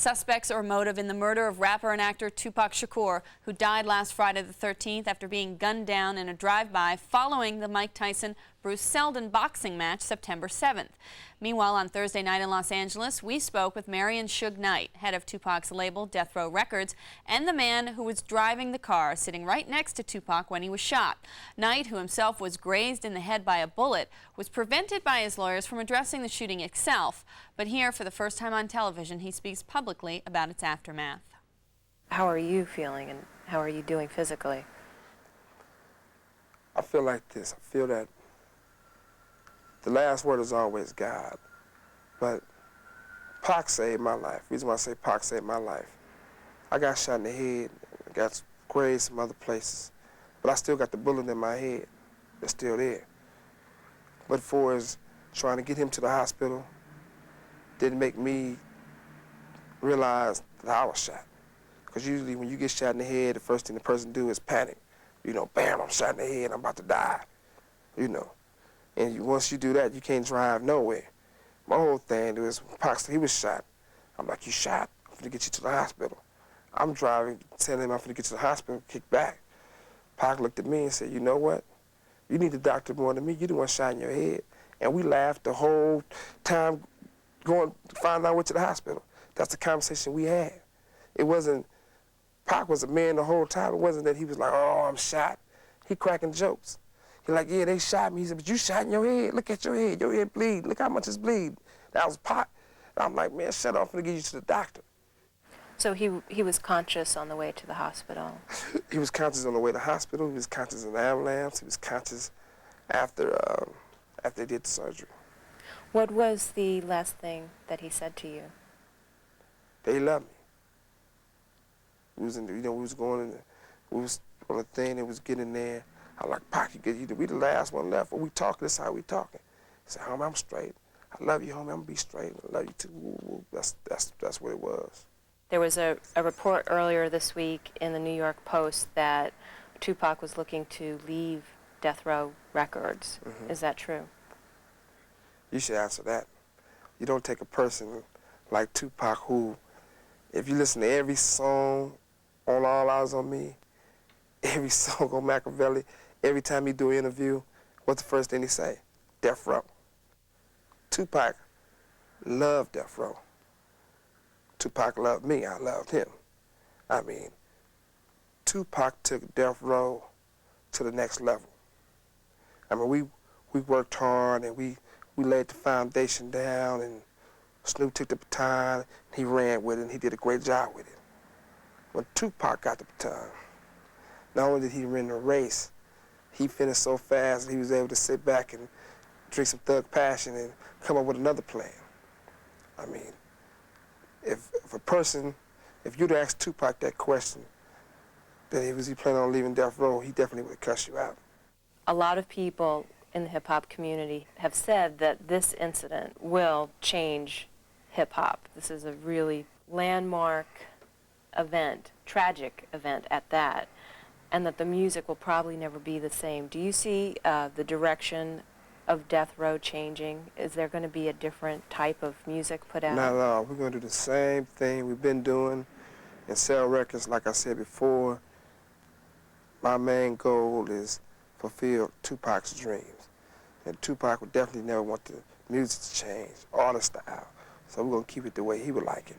Suspects or motive in the murder of rapper and actor Tupac Shakur, who died last Friday the 13th after being gunned down in a drive-by following the Mike Tyson-Bruce Seldon boxing match September 7th. Meanwhile, on Thursday night in Los Angeles, we spoke with Marion Suge Knight, head of Tupac's label Death Row Records, and the man who was driving the car sitting right next to Tupac when he was shot. Knight, who himself was grazed in the head by a bullet, was prevented by his lawyers from addressing the shooting itself. But here, for the first time on television, he speaks publicly about its aftermath. How are you feeling and how are you doing physically? I feel like this. I feel that the last word is always God. But Pac saved my life. The reason why I say Pac saved my life, I got shot in the head, I got grazed some other places, but I still got the bullet in my head. It's still there. But for as trying to get him to the hospital didn't make me realize that I was shot. Because usually when you get shot in the head, the first thing the person do is panic. You know, bam, I'm shot in the head, I'm about to die, you know. And once you do that, you can't drive nowhere. My whole thing was, Pac, he was shot. I'm like, you shot? I'm gonna get you to the hospital. I'm driving, telling him I'm gonna get to the hospital, kick back. Pac looked at me and said, you know what? You need the doctor more than me. You the one shot in your head. And we laughed the whole time going to find out went to the hospital. That's the conversation we had. It wasn't, Pac was a man the whole time. It wasn't that he was like, oh, I'm shot. He cracking jokes. He like, yeah, they shot me. He said, but you shot in your head. Look at your head bleed. Look how much it's bleed. That was Pac. And I'm like, man, shut up, I'm gonna get you to the doctor. So he was conscious on the way to the hospital? He was conscious on the way to the hospital. He was conscious in the ambulance. He was conscious after they did the surgery. What was the last thing that he said to you? They loved me. We was in the, we was going in, we was on the thing that was getting there. I like, Pac, we the last one left. When we talking, this how we talking. He said, homie, I'm straight. I love you, homie. I'm gonna be straight. I love you too. Woo, woo. That's what it was. There was a report earlier this week in the New York Post that Tupac was looking to leave Death Row Records. Mm-hmm. Is that true? You should answer that. You don't take a person like Tupac who, if you listen to every song on All Eyes on Me, every song on Machiavelli, every time he do an interview, what's the first thing he say? Death Row. Tupac loved Death Row. Tupac loved me, I loved him. I mean, Tupac took Death Row to the next level. I mean, we worked hard and we laid the foundation down, and Snoop took the baton, and he ran with it, and he did a great job with it. When Tupac got the baton, not only did he win the race, he finished so fast that he was able to sit back and drink some Thug Passion and come up with another plan. I mean, if you'd asked Tupac that question, that was he planning on leaving Death Row, he definitely would have cussed you out. A lot of people in the hip-hop community have said that this incident will change hip-hop. This is a really landmark event, tragic event at that, and that the music will probably never be the same. Do you see the direction of Death Row changing? Is there going to be a different type of music put out? Not at all. We're going to do the same thing we've been doing and sell records. Like I said before, my main goal is fulfill Tupac's dreams. And Tupac would definitely never want the music to change or the style. So we're going to keep it the way he would like it.